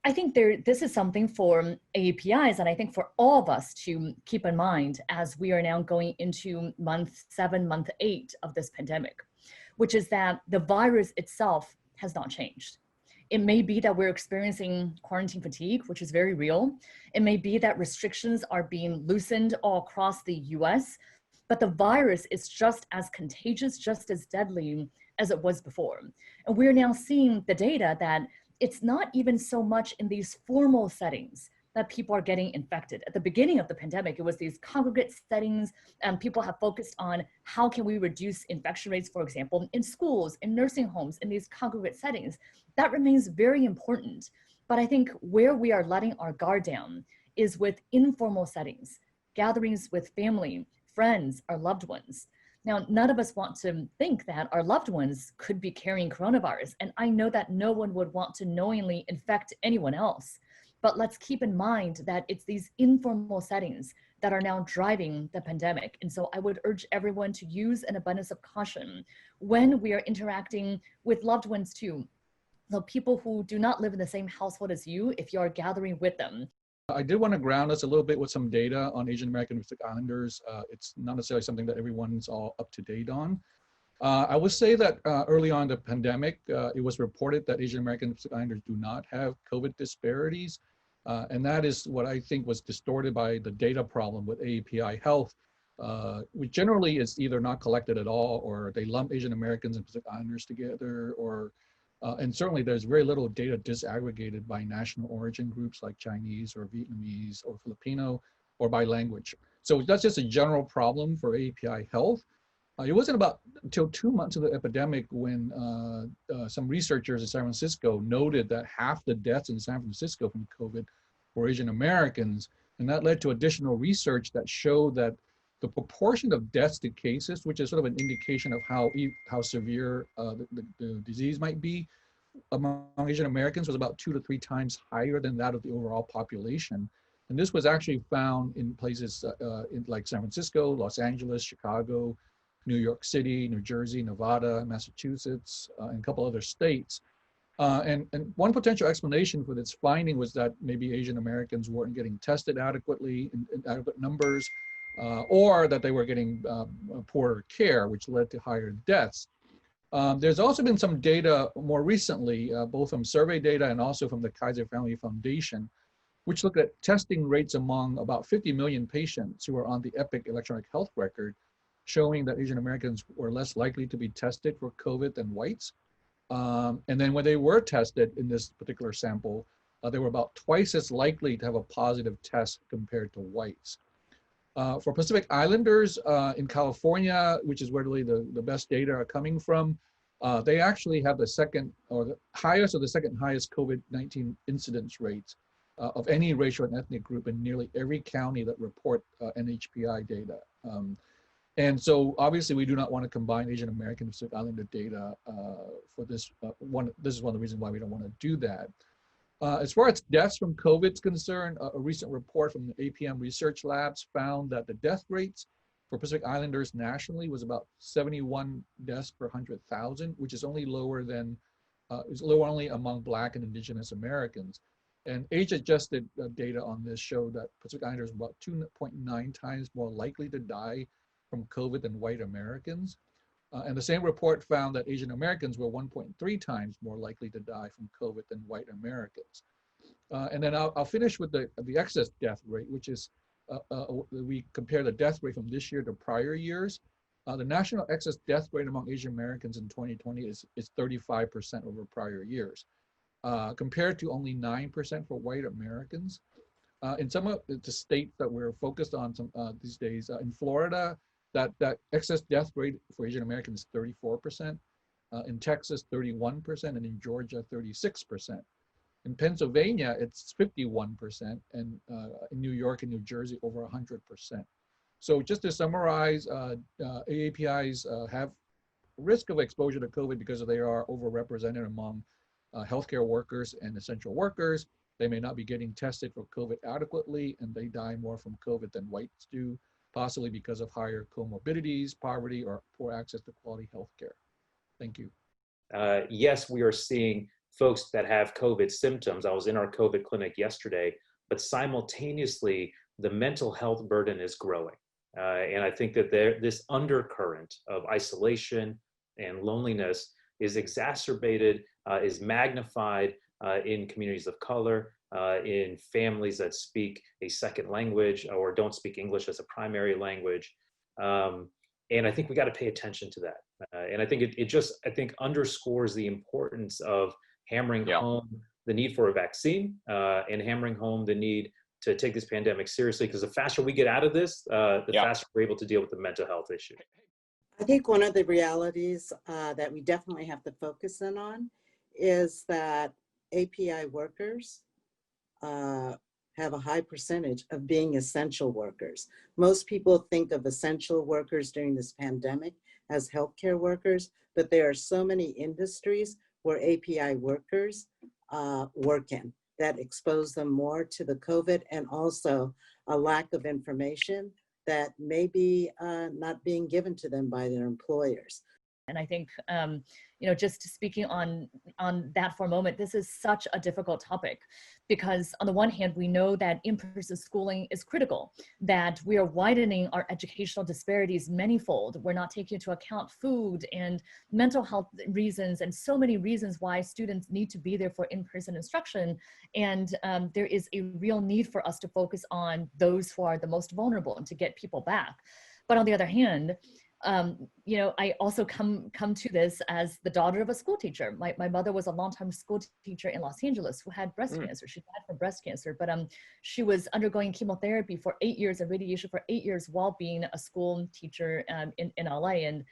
I think this is something for AAPIs, and I think for all of us to keep in mind as we are now going into month 7, month 8 of this pandemic, which is that the virus itself has not changed. It may be that we're experiencing quarantine fatigue, which is very real. It may be that restrictions are being loosened all across the US, but the virus is just as contagious, just as deadly as it was before. And we're now seeing the data that it's not even so much in these formal settings that people are getting infected. At the beginning of the pandemic, it was these congregate settings, and people have focused on how can we reduce infection rates, for example, in schools, in nursing homes, in these congregate settings. That remains very important. But I think where we are letting our guard down is with informal settings, gatherings with family, friends, our loved ones. Now, none of us want to think that our loved ones could be carrying coronavirus, and I know that no one would want to knowingly infect anyone else. But let's keep in mind that it's these informal settings that are now driving the pandemic. And so I would urge everyone to use an abundance of caution when we are interacting with loved ones too. So people who do not live in the same household as you, if you are gathering with them. I did want to ground us a little bit with some data on Asian American and Pacific Islanders. It's not necessarily something that everyone's all up to date on. I would say that early on in the pandemic, it was reported that Asian American and Pacific Islanders do not have COVID disparities. And that is what I think was distorted by the data problem with AAPI Health, which generally is either not collected at all, or they lump Asian Americans and Pacific Islanders together, or and certainly there's very little data disaggregated by national origin groups like Chinese or Vietnamese or Filipino or by language. So that's just a general problem for AAPI Health. It wasn't about until 2 months of the epidemic when some researchers in San Francisco noted that half the deaths in San Francisco from COVID were Asian Americans. And that led to additional research that showed that the proportion of deaths to cases, which is sort of an indication of how severe the disease might be, among Asian Americans was about 2 to 3 times higher than that of the overall population. And this was actually found in places like San Francisco, Los Angeles, Chicago, New York City, New Jersey, Nevada, Massachusetts, and a couple other states. And one potential explanation for this finding was that maybe Asian Americans weren't getting tested adequately in adequate numbers, or that they were getting poorer care, which led to higher deaths. There's also been some data more recently, both from survey data and also from the Kaiser Family Foundation, which looked at testing rates among about 50 million patients who are on the EPIC electronic health record, showing that Asian Americans were less likely to be tested for COVID than whites. And then when they were tested in this particular sample, they were about twice as likely to have a positive test compared to whites. For Pacific Islanders in California, which is where really the best data are coming from, they actually have the second or the highest or the second highest COVID-19 incidence rates of any racial and ethnic group in nearly every county that report NHPI data. And so obviously we do not want to combine Asian American and Pacific Islander data for this one. This is one of the reasons why we don't want to do that. As far as deaths from COVID is concerned, a recent report from the APM Research Labs found that the death rates for Pacific Islanders nationally was about 71 deaths per 100,000, which is only lower than, is lower only among Black and Indigenous Americans. And age-adjusted data on this show that Pacific Islanders were about 2.9 times more likely to die from COVID than white Americans. And the same report found that Asian Americans were 1.3 times more likely to die from COVID than white Americans. And then I'll finish with the excess death rate, which is, we compare the death rate from this year to prior years. The national excess death rate among Asian Americans in 2020 is 35% over prior years, compared to only 9% for white Americans. In some of the states that we're focused on these days, in Florida, that excess death rate for Asian Americans is 34%, in Texas 31%, and in Georgia 36%. In Pennsylvania it's 51%, and in New York and New Jersey over 100%. So just to summarize, AAPIs have risk of exposure to COVID because they are overrepresented among healthcare workers and essential workers. They may not be getting tested for COVID adequately, and they die more from COVID than whites do, possibly because of higher comorbidities, poverty, or poor access to quality health care. Thank you. Yes, we are seeing folks that have COVID symptoms. I was in our COVID clinic yesterday, but simultaneously, the mental health burden is growing. And I think that this undercurrent of isolation and loneliness is exacerbated, is magnified in communities of color, in families that speak a second language or don't speak English as a primary language. And I think we got to pay attention to that. And I think it just, I think, underscores the importance of hammering home the need for a vaccine and hammering home the need to take this pandemic seriously, because the faster we get out of this, the faster we're able to deal with the mental health issue. I think one of the realities that we definitely have to focus in on is that API workers have a high percentage of being essential workers. Most people think of essential workers during this pandemic as healthcare workers, but there are so many industries where API workers work in that expose them more to the COVID, and also a lack of information that may be not being given to them by their employers. And I think, you know, just speaking on that for a moment, this is such a difficult topic because on the one hand, we know that in-person schooling is critical, that we are widening our educational disparities manyfold. We're not taking into account food and mental health reasons and so many reasons why students need to be there for in-person instruction. And there is a real need for us to focus on those who are the most vulnerable and to get people back. But on the other hand, you know, I also come to this as the daughter of a school teacher. My mother was a longtime school teacher in Los Angeles who had breast cancer. She died from breast cancer, but she was undergoing chemotherapy for 8 years and radiation for 8 years while being a school teacher in LA. And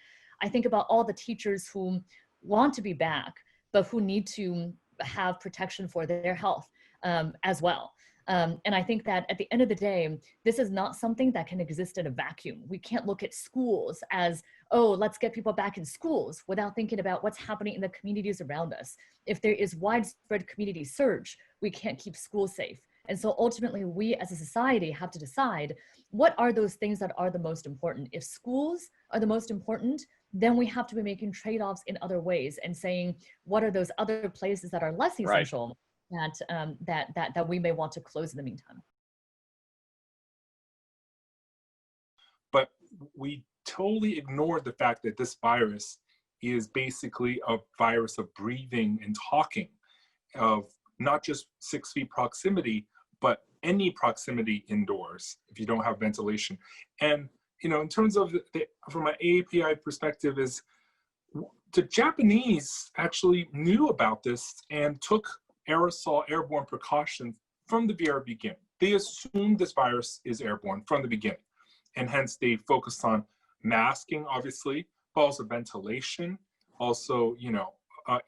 I think about all the teachers who want to be back, but who need to have protection for their health as well. And I think that at the end of the day, this is not something that can exist in a vacuum. We can't look at schools as, oh, let's get people back in schools without thinking about what's happening in the communities around us. If there is widespread community surge, we can't keep schools safe. And so ultimately, we as a society have to decide what are those things that are the most important. If schools are the most important, then we have to be making trade-offs in other ways and saying, what are those other places that are less essential? Right. That we may want to close in the meantime. But we totally ignored the fact that this virus is basically a virus of breathing and talking, of not just 6 feet proximity, but any proximity indoors if you don't have ventilation. And, you know, in terms of from an AAPI perspective, is the Japanese actually knew about this and took aerosol airborne precautions from the very beginning. They assumed this virus is airborne from the beginning. And hence they focused on masking, obviously, but also ventilation, also, you know,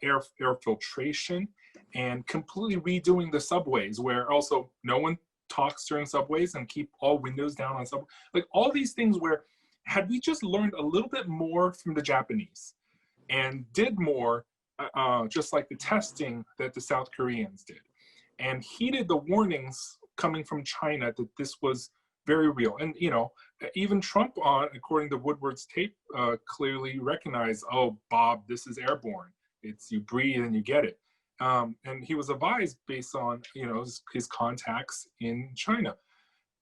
air filtration, and completely redoing the subways where also no one talks during subways and keep all windows down on subways. Like all these things where had we just learned a little bit more from the Japanese and did more, just like the testing that the South Koreans did, and heeded the warnings coming from China that this was very real. And, you know, even Trump, according to Woodward's tape, clearly recognized, oh, Bob, this is airborne. It's you breathe and you get it. And he was advised based on, you know, his contacts in China.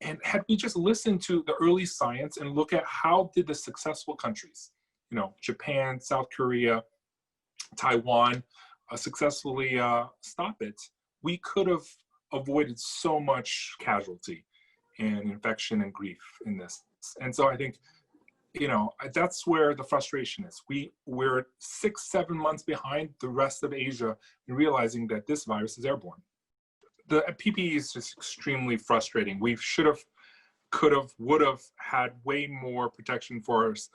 And had we just listened to the early science and look at how did the successful countries, you know, Japan, South Korea, Taiwan, successfully stop it, we could have avoided so much casualty and infection and grief in this. And so I think, you know, that's where the frustration is. We're 6-7 months behind the rest of Asia in realizing that this virus is airborne. The PPE is just extremely frustrating. We should have, could have, would have had way more protection for us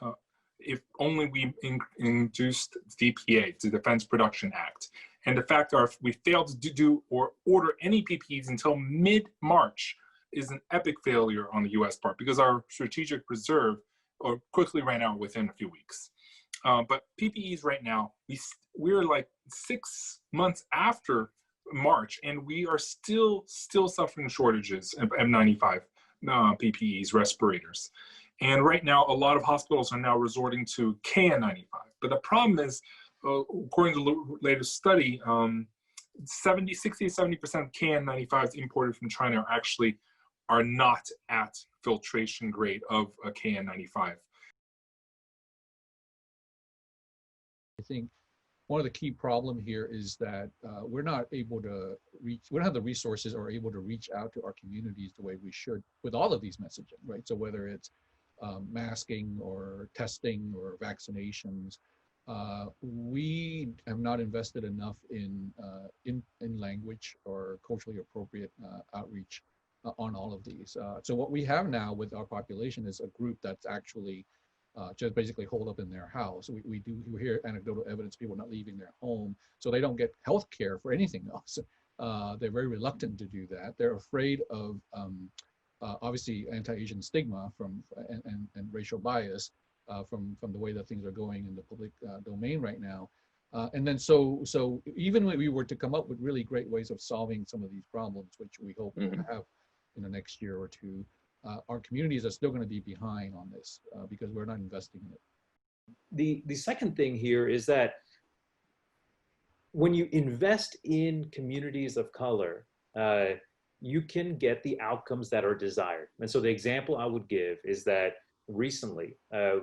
if only we induced DPA, the Defense Production Act. And the fact that we failed to do or order any PPEs until mid-March is an epic failure on the US part because our strategic reserve quickly ran out within a few weeks. But PPEs right now, we're like 6 months after March, and we are still suffering shortages of N95 PPEs, respirators. And right now, a lot of hospitals are now resorting to KN95. But the problem is, according to the latest study, 60 to 70% of KN95s imported from China are not at filtration grade of a KN95. I think one of the key problem here is that we're not able to reach, we don't have the resources or able to reach out to our communities the way we should with all of these messaging, right? So whether it's masking or testing or vaccinations, we have not invested enough in language or culturally appropriate outreach on all of these. So what we have now with our population is a group that's actually just basically holed up in their house. We hear anecdotal evidence, people not leaving their home, so they don't get health care for anything else. They're very reluctant to do that. They're afraid of obviously anti-Asian stigma and racial bias from the way that things are going in the public domain right now. And then so even when we were to come up with really great ways of solving some of these problems, which we hope we'll have in the next year or two, our communities are still going to be behind on this because we're not investing in it. The second thing here is that when you invest in communities of color, you can get the outcomes that are desired. And so the example I would give is that recently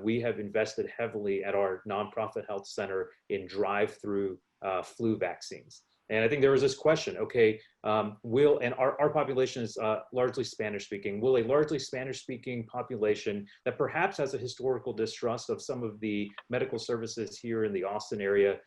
we have invested heavily at our nonprofit health center in drive-through flu vaccines. And I think there was this question, okay, and our population is largely Spanish speaking, will a largely Spanish speaking population that perhaps has a historical distrust of some of the medical services here in the Austin area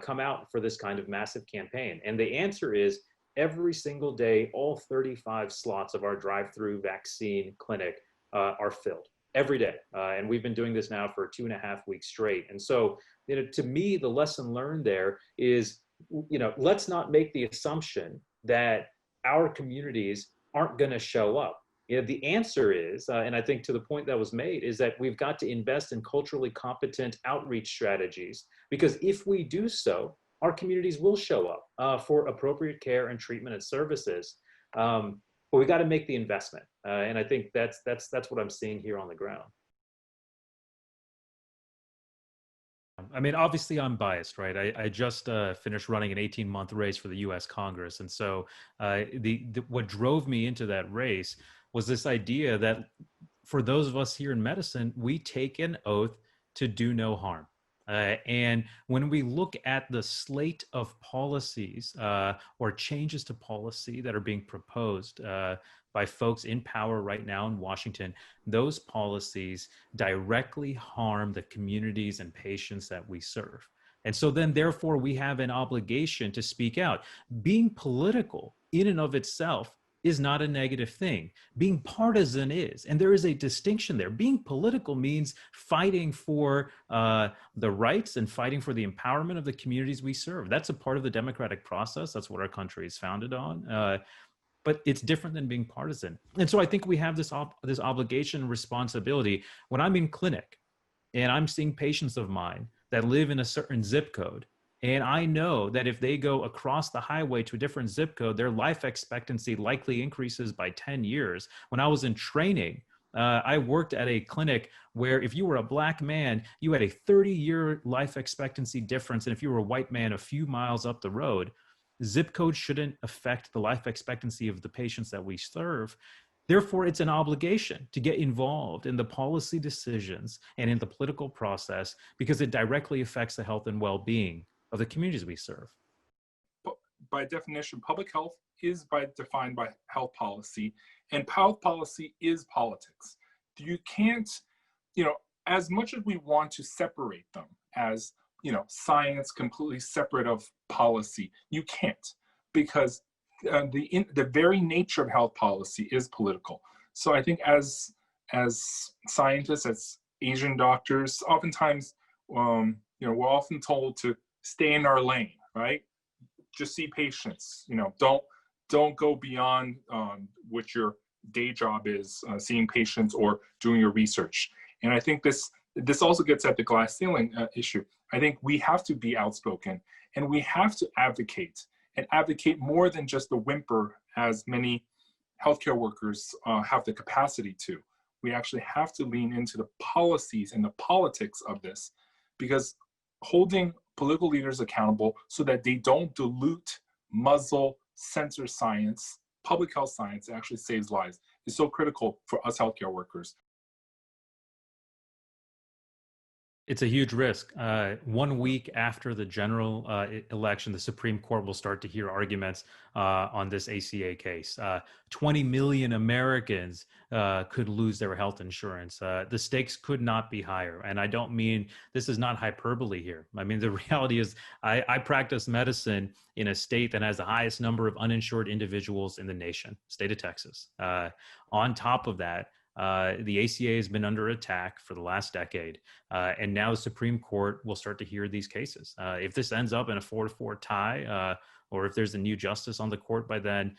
come out for this kind of massive campaign? And the answer is every single day, all 35 slots of our drive-through vaccine clinic are filled every day. And we've been doing this now for 2.5 weeks straight. And so, to me, the lesson learned there is, let's not make the assumption that our communities aren't going to show up. The answer is, and I think to the point that was made, is that we've got to invest in culturally competent outreach strategies, because if we do so, our communities will show up for appropriate care and treatment and services. But we got to make the investment. And I think that's what I'm seeing here on the ground. I mean, obviously I'm biased, right? I just finished running an 18-month race for the US Congress. And so what drove me into that race was this idea that for those of us here in medicine, we take an oath to do no harm. And when we look at the slate of policies or changes to policy that are being proposed by folks in power right now in Washington, those policies directly harm the communities and patients that we serve. And so then therefore we have an obligation to speak out. Being political in and of itself is not a negative thing. Being partisan is, and there is a distinction there. Being political means fighting for the rights and fighting for the empowerment of the communities we serve. That's a part of the democratic process. That's what our country is founded on. But it's different than being partisan. And so I think we have this obligation and responsibility. When I'm in clinic and I'm seeing patients of mine that live in a certain zip code, and I know that if they go across the highway to a different zip code, their life expectancy likely increases by 10 years. When I was in training, I worked at a clinic where if you were a Black man, you had a 30-year life expectancy difference. And if you were a white man, a few miles up the road. Zip code shouldn't affect the life expectancy of the patients that we serve. Therefore, it's an obligation to get involved in the policy decisions and in the political process because it directly affects the health and well-being of the communities we serve. By definition, public health is defined by health policy, and health policy is politics. You can't, as much as we want to separate them as, science completely separate of policy, you can't, because the very nature of health policy is political. So I think as scientists, as Asian doctors, oftentimes, we're often told to stay in our lane, right? Just see patients, don't go beyond what your day job is, seeing patients or doing your research. And I think this also gets at the glass ceiling issue. I think we have to be outspoken and we have to advocate more than just the whimper as many healthcare workers have the capacity to. We actually have to lean into the policies and the politics of this, because holding political leaders accountable so that they don't dilute muzzle, censor science, public health science that actually saves lives is so critical for us healthcare workers. It's a huge risk. 1 week after the general election, the Supreme Court will start to hear arguments on this ACA case. 20 million Americans could lose their health insurance. The stakes could not be higher. And I don't mean, this is not hyperbole here. I mean, the reality is I practice medicine in a state that has the highest number of uninsured individuals in the nation, state of Texas. On top of that, the ACA has been under attack for the last decade, and now the Supreme Court will start to hear these cases. If this ends up in a 4-4 tie, or if there's a new justice on the court by then,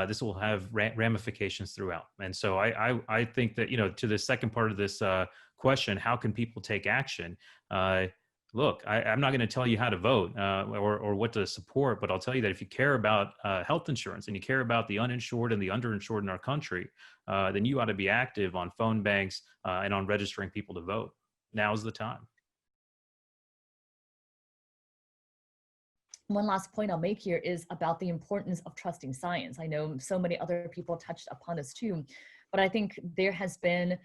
this will have ramifications throughout. And so I think that, to the second part of this question, how can people take action? Look, I'm not going to tell you how to vote or what to support, but I'll tell you that if you care about health insurance and you care about the uninsured and the underinsured in our country, then you ought to be active on phone banks and on registering people to vote. Now's the time. One last point I'll make here is about the importance of trusting science. I know so many other people touched upon this too, but I think there has been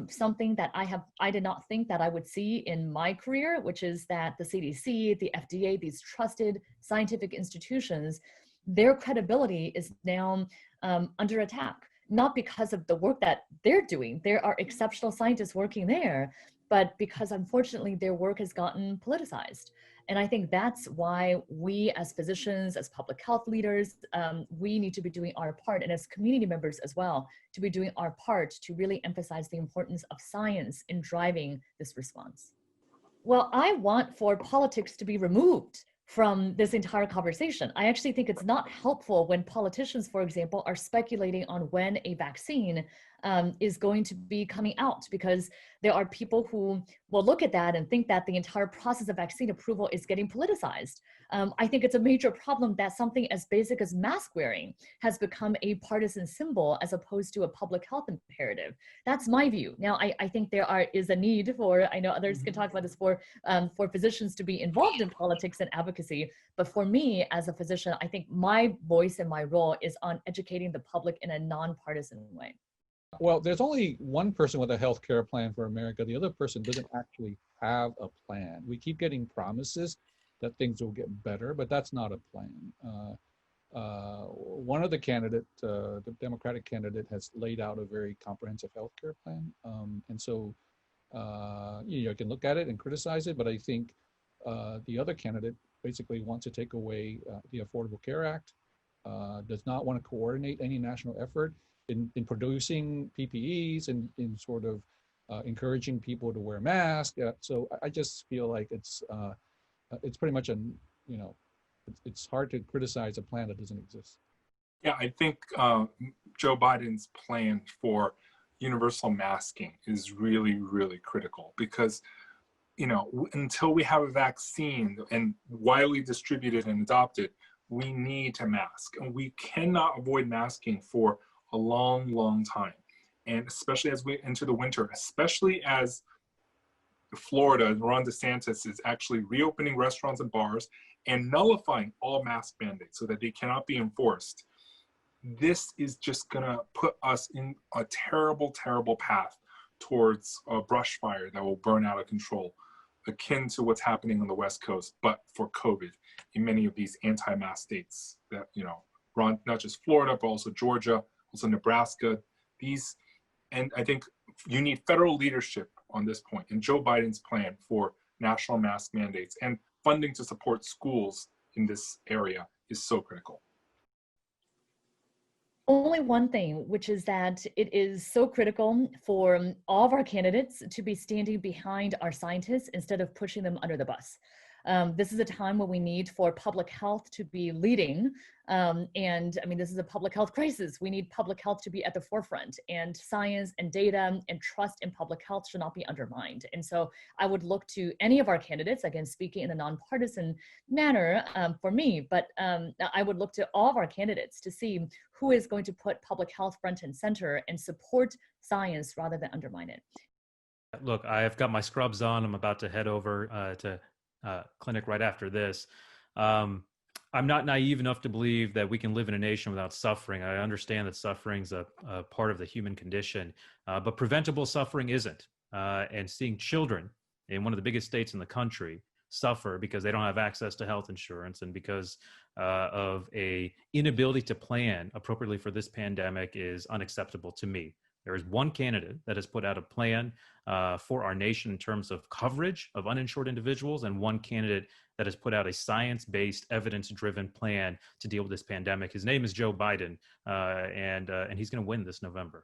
something that I did not think that I would see in my career, which is that the CDC, the FDA, these trusted scientific institutions, their credibility is now under attack. Not because of the work that they're doing. There are exceptional scientists working there, but because unfortunately their work has gotten politicized. And I think that's why we as physicians, as public health leaders, we need to be doing our part, and as community members as well, to be doing our part to really emphasize the importance of science in driving this response. Well, I want for politics to be removed from this entire conversation. I actually think it's not helpful when politicians, for example, are speculating on when a vaccine is going to be coming out, because there are people who will look at that and think that the entire process of vaccine approval is getting politicized. I think it's a major problem that something as basic as mask wearing has become a partisan symbol as opposed to a public health imperative. That's my view. Now, I think there is a need for, I know others can talk about this, for physicians to be involved in politics and advocacy. But for me as a physician, I think my voice and my role is on educating the public in a nonpartisan way. Well, there's only one person with a health care plan for America. The other person doesn't actually have a plan. We keep getting promises that things will get better, but that's not a plan. One of the candidates, the Democratic candidate, has laid out a very comprehensive health care plan. And so you can look at it and criticize it, but I think the other candidate basically wants to take away the Affordable Care Act, does not want to coordinate any national effort in producing PPEs and in sort of encouraging people to wear masks. So I just feel like it's pretty much it's hard to criticize a plan that doesn't exist. Yeah, I think Joe Biden's plan for universal masking is really, really critical because, until we have a vaccine and widely distributed and adopted, we need to mask, and we cannot avoid masking for a long, long time. And especially as we enter the winter, especially as Florida, Ron DeSantis is actually reopening restaurants and bars and nullifying all mask mandates so that they cannot be enforced. This is just gonna put us in a terrible, terrible path towards a brush fire that will burn out of control, akin to what's happening on the West Coast, but for COVID in many of these anti-mask states that, Ron, not just Florida, but also Georgia, also Nebraska, and I think you need federal leadership on this point. And Joe Biden's plan for national mask mandates and funding to support schools in this area is so critical. Only one thing, which is that it is so critical for all of our candidates to be standing behind our scientists instead of pushing them under the bus. This is a time when we need for public health to be leading. And I mean, this is a public health crisis. We need public health to be at the forefront, and science and data and trust in public health should not be undermined. And so I would look to any of our candidates, again, speaking in a nonpartisan manner for me, but I would look to all of our candidates to see who is going to put public health front and center and support science rather than undermine it. Look, I've got my scrubs on. I'm about to head over to clinic right after this. I'm not naive enough to believe that we can live in a nation without suffering. I understand that suffering's a part of the human condition, but preventable suffering isn't. And seeing children in one of the biggest states in the country suffer because they don't have access to health insurance and because of a inability to plan appropriately for this pandemic is unacceptable to me. There is one candidate that has put out a plan for our nation in terms of coverage of uninsured individuals, and one candidate that has put out a science-based, evidence-driven plan to deal with this pandemic. His name is Joe Biden, and he's going to win this November.